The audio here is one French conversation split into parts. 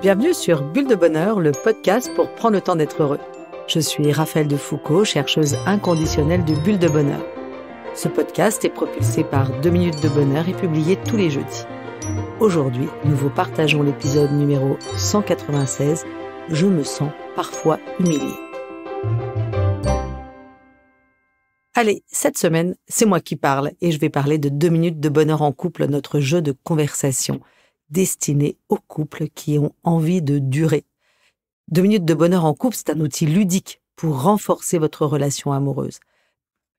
Bienvenue sur Bulle de Bonheur, le podcast pour prendre le temps d'être heureux. Je suis Raphaëlle de Foucault, chercheuse inconditionnelle de Bulle de Bonheur. Ce podcast est propulsé par 2 minutes de bonheur et publié tous les jeudis. Aujourd'hui, nous vous partageons l'épisode numéro 196 « Je me sens parfois humiliée ». Allez, cette semaine, c'est moi qui parle et je vais parler de 2 minutes de bonheur en couple, notre jeu de conversation destiné aux couples qui ont envie de durer. 2 minutes de bonheur en couple, c'est un outil ludique pour renforcer votre relation amoureuse.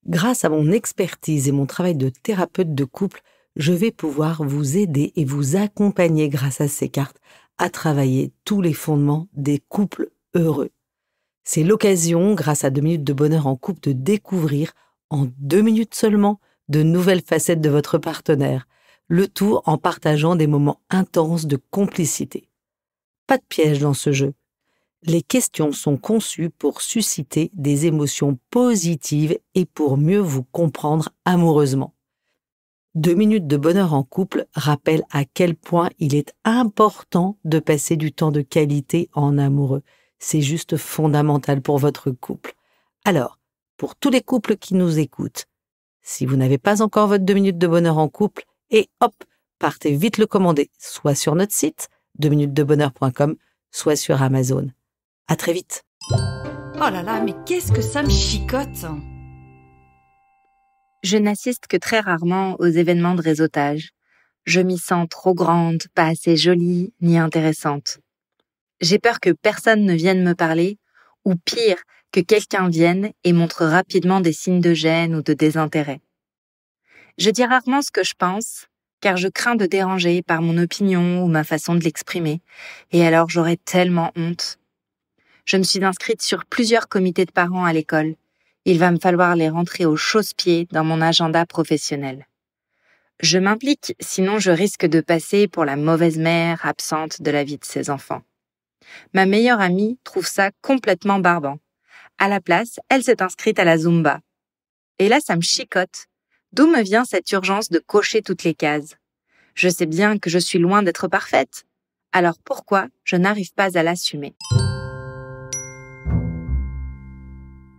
Grâce à mon expertise et mon travail de thérapeute de couple, je vais pouvoir vous aider et vous accompagner grâce à ces cartes à travailler tous les fondements des couples heureux. C'est l'occasion, grâce à 2 minutes de bonheur en couple, de découvrir en 2 minutes seulement de nouvelles facettes de votre partenaire, le tout en partageant des moments intenses de complicité. Pas de piège dans ce jeu. Les questions sont conçues pour susciter des émotions positives et pour mieux vous comprendre amoureusement. 2 minutes de bonheur en couple rappellent à quel point il est important de passer du temps de qualité en amoureux. C'est juste fondamental pour votre couple. Alors, pour tous les couples qui nous écoutent, si vous n'avez pas encore votre 2 minutes de bonheur en couple, et hop, partez vite le commander, soit sur notre site, 2minutesdebonheur.com, soit sur Amazon. À très vite. Oh là là, mais qu'est-ce que ça me chicote! Je n'assiste que très rarement aux événements de réseautage. Je m'y sens trop grande, pas assez jolie, ni intéressante. J'ai peur que personne ne vienne me parler, ou pire, que quelqu'un vienne et montre rapidement des signes de gêne ou de désintérêt. Je dis rarement ce que je pense, car je crains de déranger par mon opinion ou ma façon de l'exprimer, et alors j'aurais tellement honte. Je me suis inscrite sur plusieurs comités de parents à l'école. Il va me falloir les rentrer au chausse-pied dans mon agenda professionnel. Je m'implique, sinon je risque de passer pour la mauvaise mère absente de la vie de ses enfants. Ma meilleure amie trouve ça complètement barbant. À la place, elle s'est inscrite à la Zumba. Et là, ça me chicote. D'où me vient cette urgence de cocher toutes les cases? Je sais bien que je suis loin d'être parfaite. Alors pourquoi je n'arrive pas à l'assumer?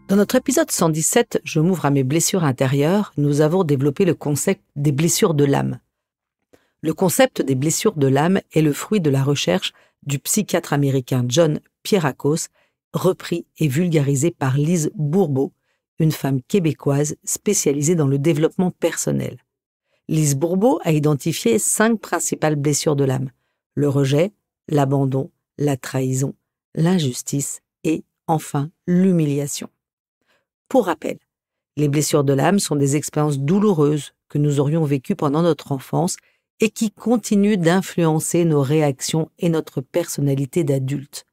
Dans notre épisode 117, Je m'ouvre à mes blessures intérieures, nous avons développé le concept des blessures de l'âme. Le concept des blessures de l'âme est le fruit de la recherche du psychiatre américain John Pierrakos, repris et vulgarisé par Lise Bourbeau, une femme québécoise spécialisée dans le développement personnel. Lise Bourbeau a identifié 5 principales blessures de l'âme: le rejet, l'abandon, la trahison, l'injustice et, enfin, l'humiliation. Pour rappel, les blessures de l'âme sont des expériences douloureuses que nous aurions vécues pendant notre enfance et qui continuent d'influencer nos réactions et notre personnalité d'adulte.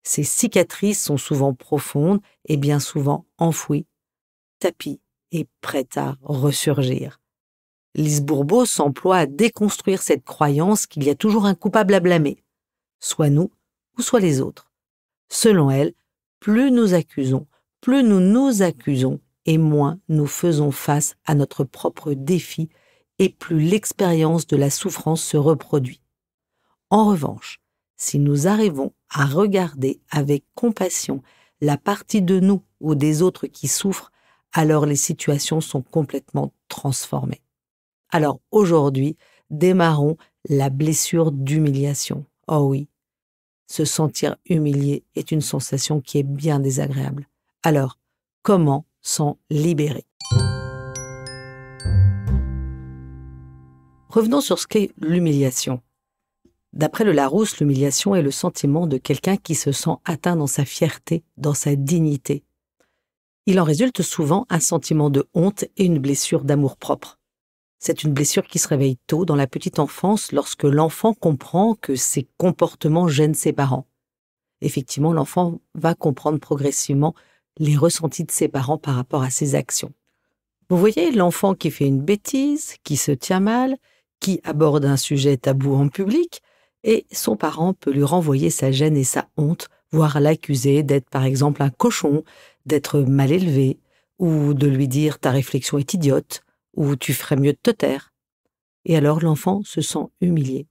Ces cicatrices sont souvent profondes et bien souvent enfouies, tapies et prêtes à ressurgir. Lise Bourbeau s'emploie à déconstruire cette croyance qu'il y a toujours un coupable à blâmer, soit nous ou soit les autres. Selon elle, plus nous accusons, plus nous nous accusons et moins nous faisons face à notre propre défi et plus l'expérience de la souffrance se reproduit. En revanche, si nous arrivons à regarder avec compassion la partie de nous ou des autres qui souffrent, alors les situations sont complètement transformées. Alors aujourd'hui, démarrons la blessure d'humiliation. Oh oui, se sentir humilié est une sensation qui est bien désagréable. Alors, comment s'en libérer? Revenons sur ce qu'est l'humiliation. D'après le Larousse, l'humiliation est le sentiment de quelqu'un qui se sent atteint dans sa fierté, dans sa dignité. Il en résulte souvent un sentiment de honte et une blessure d'amour-propre. C'est une blessure qui se réveille tôt dans la petite enfance lorsque l'enfant comprend que ses comportements gênent ses parents. Effectivement, l'enfant va comprendre progressivement les ressentis de ses parents par rapport à ses actions. Vous voyez l'enfant qui fait une bêtise, qui se tient mal, qui aborde un sujet tabou en public, et son parent peut lui renvoyer sa gêne et sa honte, voire l'accuser d'être par exemple un cochon, d'être mal élevé, ou de lui dire « ta réflexion est idiote » ou « tu ferais mieux de te taire ». Et alors l'enfant se sent humilié.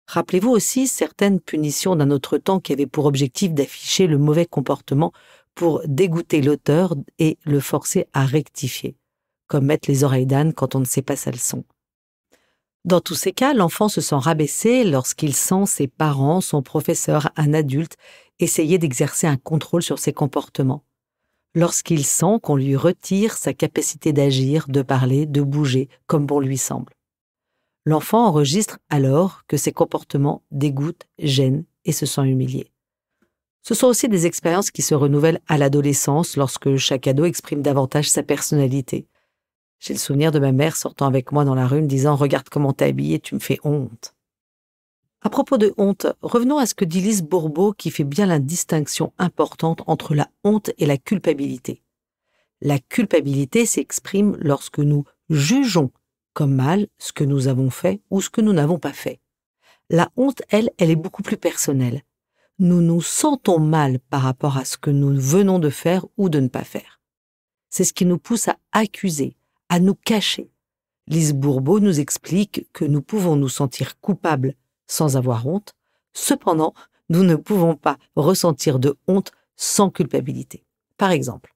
Rappelez-vous aussi certaines punitions d'un autre temps qui avaient pour objectif d'afficher le mauvais comportement pour dégoûter l'auteur et le forcer à rectifier, comme mettre les oreilles d'âne quand on ne sait pas sa leçon. Dans tous ces cas, l'enfant se sent rabaissé lorsqu'il sent ses parents, son professeur, un adulte, essayer d'exercer un contrôle sur ses comportements. Lorsqu'il sent qu'on lui retire sa capacité d'agir, de parler, de bouger, comme bon lui semble. L'enfant enregistre alors que ses comportements dégoûtent, gênent et se sent humilié. Ce sont aussi des expériences qui se renouvellent à l'adolescence lorsque chaque ado exprime davantage sa personnalité. J'ai le souvenir de ma mère sortant avec moi dans la rue me disant « Regarde comment t'es habillée, tu me fais honte ». À propos de honte, revenons à ce que dit Lise Bourbeau qui fait bien la distinction importante entre la honte et la culpabilité. La culpabilité s'exprime lorsque nous jugeons comme mal ce que nous avons fait ou ce que nous n'avons pas fait. La honte, elle est beaucoup plus personnelle. Nous nous sentons mal par rapport à ce que nous venons de faire ou de ne pas faire. C'est ce qui nous pousse à accuser, à nous cacher. Lise Bourbeau nous explique que nous pouvons nous sentir coupables sans avoir honte. Cependant, nous ne pouvons pas ressentir de honte sans culpabilité. Par exemple,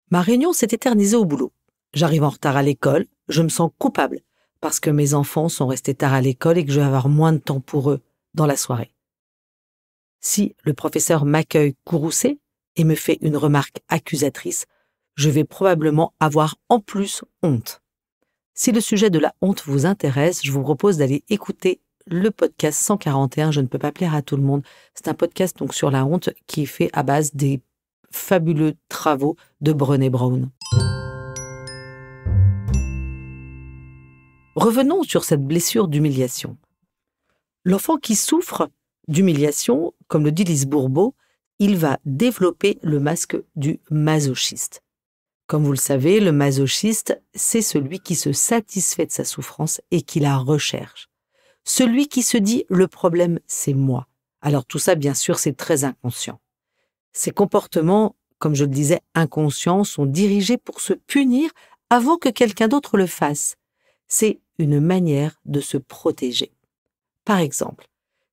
ma réunion s'est éternisée au boulot. J'arrive en retard à l'école, je me sens coupable parce que mes enfants sont restés tard à l'école et que je vais avoir moins de temps pour eux dans la soirée. Si le professeur m'accueille courroucé et me fait une remarque accusatrice, je vais probablement avoir en plus honte. Si le sujet de la honte vous intéresse, je vous propose d'aller écouter le podcast 141, Je ne peux pas plaire à tout le monde. C'est un podcast donc sur la honte qui est fait à base des fabuleux travaux de Brené Brown. Revenons sur cette blessure d'humiliation. L'enfant qui souffre d'humiliation, comme le dit Lise Bourbeau, il va développer le masque du masochiste. Comme vous le savez, le masochiste, c'est celui qui se satisfait de sa souffrance et qui la recherche. Celui qui se dit « le problème, c'est moi ». Alors tout ça, bien sûr, c'est très inconscient. Ces comportements, comme je le disais, inconscients, sont dirigés pour se punir avant que quelqu'un d'autre le fasse. C'est une manière de se protéger. Par exemple,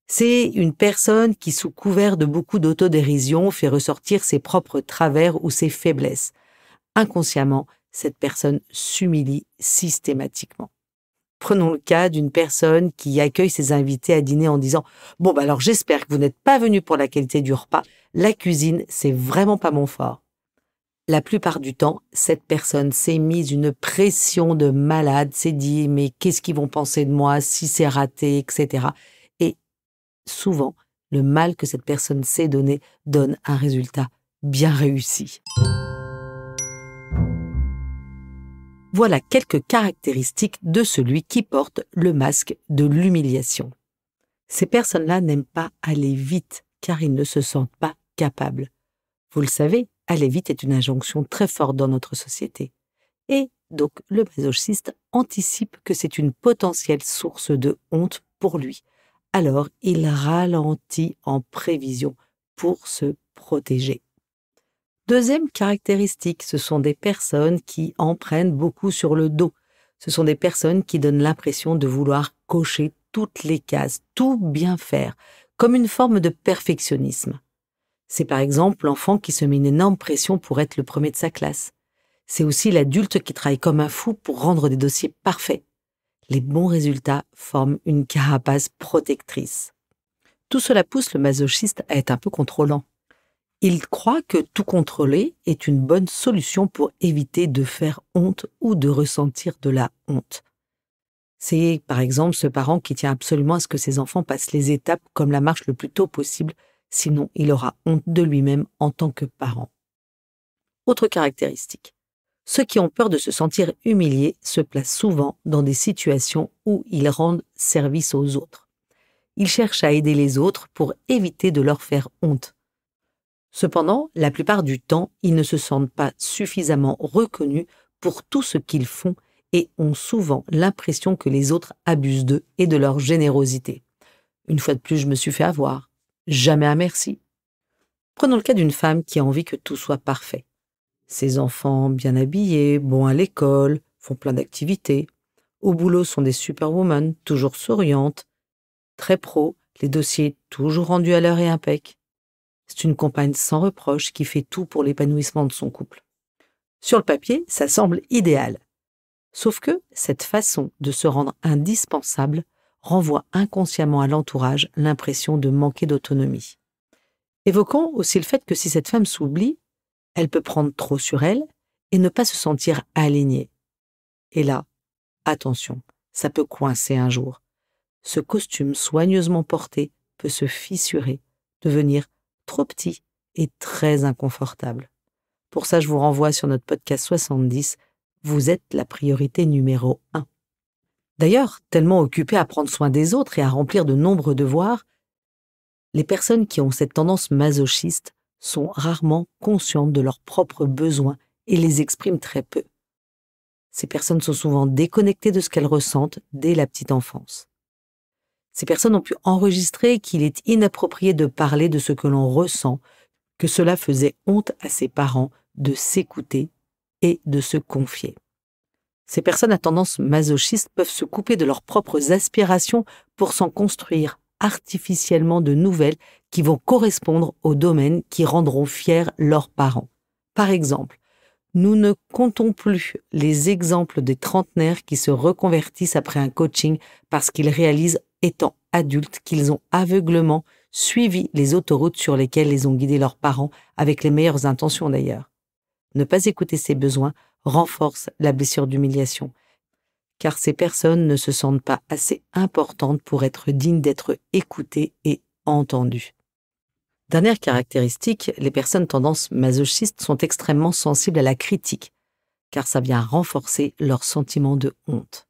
c'est une personne qui, sous couvert de beaucoup d'autodérision, fait ressortir ses propres travers ou ses faiblesses. Inconsciemment, cette personne s'humilie systématiquement. Prenons le cas d'une personne qui accueille ses invités à dîner en disant « Bon, alors j'espère que vous n'êtes pas venus pour la qualité du repas. La cuisine, c'est vraiment pas mon fort. » La plupart du temps, cette personne s'est mise une pression de malade, s'est dit « Mais qu'est-ce qu'ils vont penser de moi si c'est raté, etc. » Et souvent, le mal que cette personne s'est donné donne un résultat bien réussi. Voilà quelques caractéristiques de celui qui porte le masque de l'humiliation. Ces personnes-là n'aiment pas aller vite, car ils ne se sentent pas capables. Vous le savez, aller vite est une injonction très forte dans notre société. Et donc, le masochiste anticipe que c'est une potentielle source de honte pour lui. Alors, il ralentit en prévision pour se protéger. Deuxième caractéristique, ce sont des personnes qui en prennent beaucoup sur le dos. Ce sont des personnes qui donnent l'impression de vouloir cocher toutes les cases, tout bien faire, comme une forme de perfectionnisme. C'est par exemple l'enfant qui se met une énorme pression pour être le premier de sa classe. C'est aussi l'adulte qui travaille comme un fou pour rendre des dossiers parfaits. Les bons résultats forment une carapace protectrice. Tout cela pousse le masochiste à être un peu contrôlant. Il croit que tout contrôler est une bonne solution pour éviter de faire honte ou de ressentir de la honte. C'est par exemple ce parent qui tient absolument à ce que ses enfants passent les étapes comme la marche le plus tôt possible, sinon il aura honte de lui-même en tant que parent. Autre caractéristique. Ceux qui ont peur de se sentir humiliés se placent souvent dans des situations où ils rendent service aux autres. Ils cherchent à aider les autres pour éviter de leur faire honte. Cependant, la plupart du temps, ils ne se sentent pas suffisamment reconnus pour tout ce qu'ils font et ont souvent l'impression que les autres abusent d'eux et de leur générosité. Une fois de plus, je me suis fait avoir. Jamais un merci. Prenons le cas d'une femme qui a envie que tout soit parfait. Ses enfants bien habillés, bons à l'école, font plein d'activités. Au boulot sont des superwomen, toujours souriantes. très pro, les dossiers toujours rendus à l'heure et impec. C'est une compagne sans reproche qui fait tout pour l'épanouissement de son couple. Sur le papier, ça semble idéal. Sauf que cette façon de se rendre indispensable renvoie inconsciemment à l'entourage l'impression de manquer d'autonomie. Évoquons aussi le fait que si cette femme s'oublie, elle peut prendre trop sur elle et ne pas se sentir alignée. Et là, attention, ça peut coincer un jour. Ce costume soigneusement porté peut se fissurer, devenir trop petit et très inconfortable. Pour ça, je vous renvoie sur notre podcast 70. Vous êtes la priorité numéro 1. D'ailleurs, tellement occupées à prendre soin des autres et à remplir de nombreux devoirs, les personnes qui ont cette tendance masochiste sont rarement conscientes de leurs propres besoins et les expriment très peu. Ces personnes sont souvent déconnectées de ce qu'elles ressentent dès la petite enfance. Ces personnes ont pu enregistrer qu'il est inapproprié de parler de ce que l'on ressent, que cela faisait honte à ses parents de s'écouter et de se confier. Ces personnes à tendance masochiste peuvent se couper de leurs propres aspirations pour s'en construire artificiellement de nouvelles qui vont correspondre aux domaines qui rendront fiers leurs parents. Par exemple, nous ne comptons plus les exemples des trentenaires qui se reconvertissent après un coaching parce qu'ils réalisent, étant adultes, qu'ils ont aveuglément suivi les autoroutes sur lesquelles les ont guidés leurs parents, avec les meilleures intentions d'ailleurs. Ne pas écouter ses besoins renforce la blessure d'humiliation, car ces personnes ne se sentent pas assez importantes pour être dignes d'être écoutées et entendues. Dernière caractéristique, les personnes tendance masochistes sont extrêmement sensibles à la critique, car ça vient renforcer leur sentiment de honte.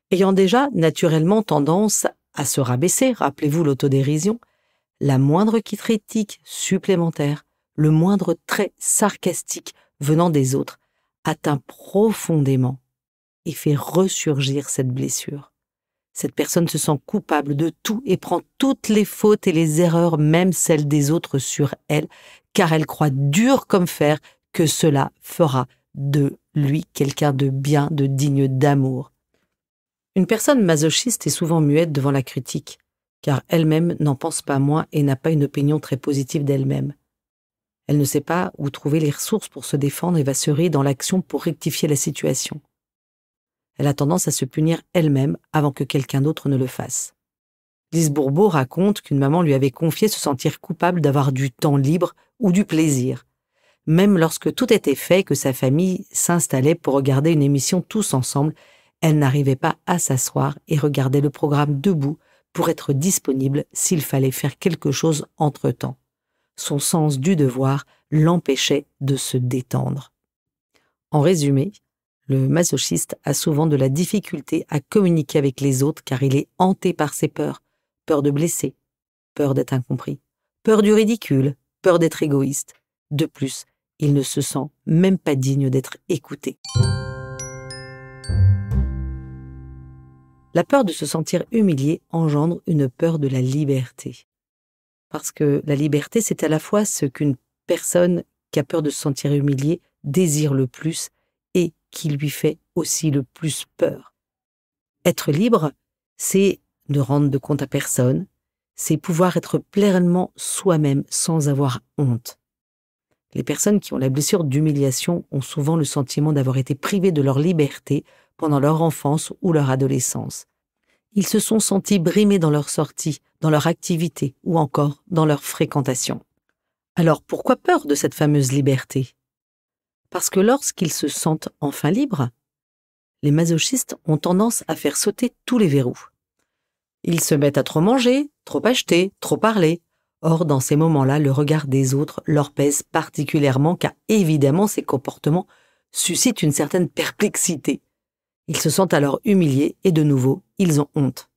Ayant déjà naturellement tendance à se rabaisser, rappelez-vous l'autodérision, la moindre critique supplémentaire, le moindre trait sarcastique venant des autres, atteint profondément et fait ressurgir cette blessure. Cette personne se sent coupable de tout et prend toutes les fautes et les erreurs, même celles des autres, sur elle, car elle croit dur comme fer que cela fera de lui quelqu'un de bien, de digne d'amour. Une personne masochiste est souvent muette devant la critique, car elle-même n'en pense pas moins et n'a pas une opinion très positive d'elle-même. Elle ne sait pas où trouver les ressources pour se défendre et va se rayer dans l'action pour rectifier la situation. Elle a tendance à se punir elle-même avant que quelqu'un d'autre ne le fasse. Lise Bourbeau raconte qu'une maman lui avait confié se sentir coupable d'avoir du temps libre ou du plaisir, même lorsque tout était fait et que sa famille s'installait pour regarder une émission tous ensemble. Elle n'arrivait pas à s'asseoir et regardait le programme debout pour être disponible s'il fallait faire quelque chose entre-temps. Son sens du devoir l'empêchait de se détendre. En résumé, le masochiste a souvent de la difficulté à communiquer avec les autres car il est hanté par ses peurs. Peur de blesser, peur d'être incompris, peur du ridicule, peur d'être égoïste. De plus, il ne se sent même pas digne d'être écouté. La peur de se sentir humilié engendre une peur de la liberté. Parce que la liberté, c'est à la fois ce qu'une personne qui a peur de se sentir humiliée désire le plus et qui lui fait aussi le plus peur. Être libre, c'est ne rendre de compte à personne, c'est pouvoir être pleinement soi-même sans avoir honte. Les personnes qui ont la blessure d'humiliation ont souvent le sentiment d'avoir été privées de leur liberté pendant leur enfance ou leur adolescence. Ils se sont sentis brimés dans leurs sorties, dans leur activité ou encore dans leur fréquentation. Alors pourquoi peur de cette fameuse liberté ? Parce que lorsqu'ils se sentent enfin libres, les masochistes ont tendance à faire sauter tous les verrous. Ils se mettent à trop manger, trop acheter, trop parler. Or, dans ces moments-là, le regard des autres leur pèse particulièrement car évidemment ces comportements suscitent une certaine perplexité. Ils se sentent alors humiliés et de nouveau, ils ont honte.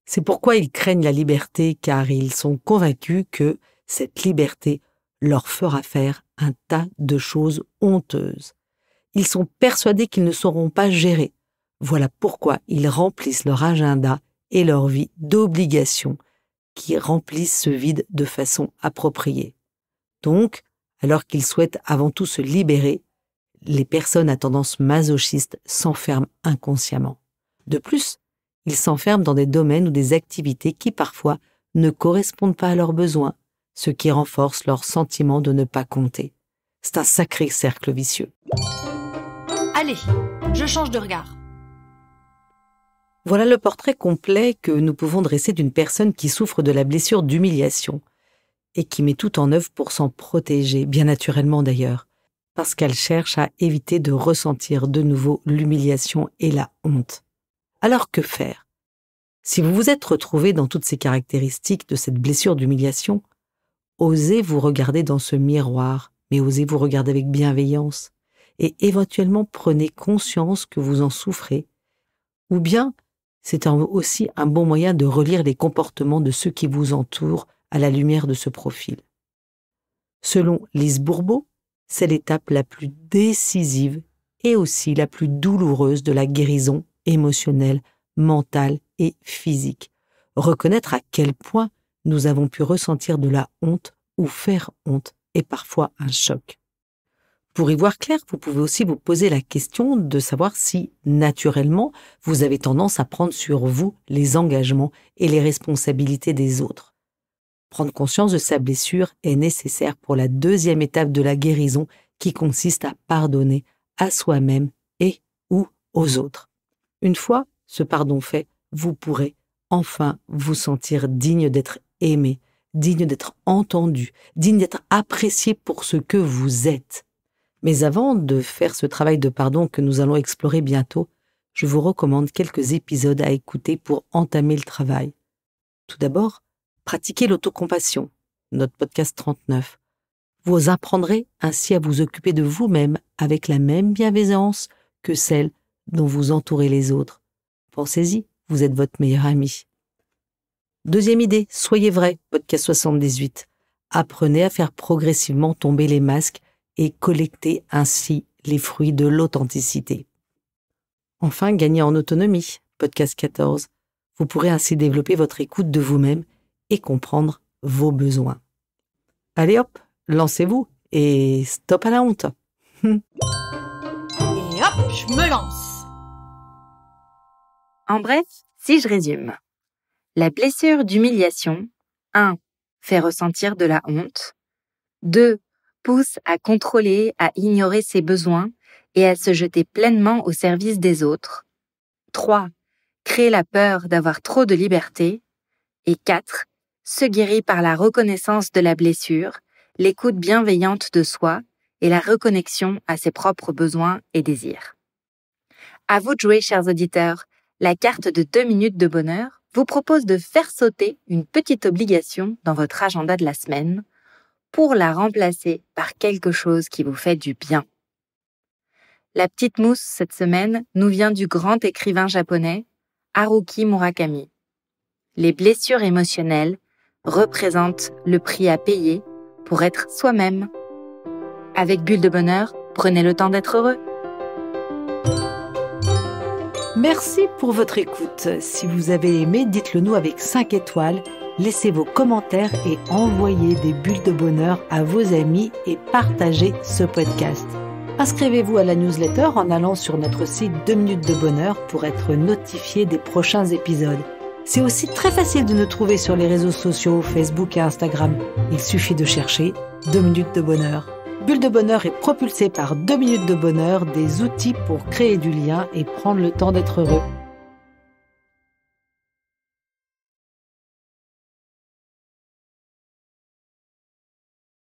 C'est pourquoi ils craignent la liberté car ils sont convaincus que cette liberté leur fera faire un tas de choses honteuses. Ils sont persuadés qu'ils ne sauront pas gérer. Voilà pourquoi ils remplissent leur agenda et leur vie d'obligations qui remplissent ce vide de façon appropriée. Donc, alors qu'ils souhaitent avant tout se libérer, les personnes à tendance masochiste s'enferment inconsciemment. De plus, Ils s'enferment dans des domaines ou des activités qui parfois ne correspondent pas à leurs besoins, ce qui renforce leur sentiment de ne pas compter. C'est un sacré cercle vicieux. Allez, je change de regard. Voilà le portrait complet que nous pouvons dresser d'une personne qui souffre de la blessure d'humiliation et qui met tout en œuvre pour s'en protéger, bien naturellement d'ailleurs, parce qu'elle cherche à éviter de ressentir de nouveau l'humiliation et la honte. Alors que faire? Si vous vous êtes retrouvé dans toutes ces caractéristiques de cette blessure d'humiliation, osez vous regarder dans ce miroir, mais osez vous regarder avec bienveillance et éventuellement prenez conscience que vous en souffrez, ou bien c'est aussi un bon moyen de relire les comportements de ceux qui vous entourent à la lumière de ce profil. Selon Lise Bourbeau, c'est l'étape la plus décisive et aussi la plus douloureuse de la guérison émotionnelle, mentale et physique. Reconnaître à quel point nous avons pu ressentir de la honte ou faire honte est parfois un choc. Pour y voir clair, vous pouvez aussi vous poser la question de savoir si, naturellement, vous avez tendance à prendre sur vous les engagements et les responsabilités des autres. Prendre conscience de sa blessure est nécessaire pour la deuxième étape de la guérison qui consiste à pardonner à soi-même et ou aux autres. Une fois ce pardon fait, vous pourrez enfin vous sentir digne d'être aimé, digne d'être entendu, digne d'être apprécié pour ce que vous êtes. Mais avant de faire ce travail de pardon que nous allons explorer bientôt, je vous recommande quelques épisodes à écouter pour entamer le travail. Tout d'abord, pratiquez l'autocompassion, notre podcast 39. Vous apprendrez ainsi à vous occuper de vous-même avec la même bienveillance que celle dont vous entourez les autres. Pensez-y, vous êtes votre meilleur ami. Deuxième idée, soyez vrai, podcast 78. Apprenez à faire progressivement tomber les masques et collectez ainsi les fruits de l'authenticité. Enfin, gagnez en autonomie, podcast 14. Vous pourrez ainsi développer votre écoute de vous-même et comprendre vos besoins. Allez hop, lancez-vous et stop à la honte. Et hop, je me lance. En bref, si je résume, la blessure d'humiliation, 1. fait ressentir de la honte, 2. pousse à contrôler, à ignorer ses besoins et à se jeter pleinement au service des autres, 3. crée la peur d'avoir trop de liberté, et 4. se guérit par la reconnaissance de la blessure, l'écoute bienveillante de soi et la reconnexion à ses propres besoins et désirs. À vous de jouer, chers auditeurs. La carte de 2 minutes de bonheur vous propose de faire sauter une petite obligation dans votre agenda de la semaine pour la remplacer par quelque chose qui vous fait du bien. La petite mousse cette semaine nous vient du grand écrivain japonais Haruki Murakami. Les blessures émotionnelles représentent le prix à payer pour être soi-même. Avec Bulle de Bonheur, prenez le temps d'être heureux. Merci pour votre écoute. Si vous avez aimé, dites-le nous avec 5 étoiles. Laissez vos commentaires et envoyez des bulles de bonheur à vos amis et partagez ce podcast. Inscrivez-vous à la newsletter en allant sur notre site 2 minutes de bonheur pour être notifié des prochains épisodes. C'est aussi très facile de nous trouver sur les réseaux sociaux, Facebook et Instagram. Il suffit de chercher 2 minutes de bonheur. Bulle de bonheur est propulsée par 2 minutes de bonheur, des outils pour créer du lien et prendre le temps d'être heureux.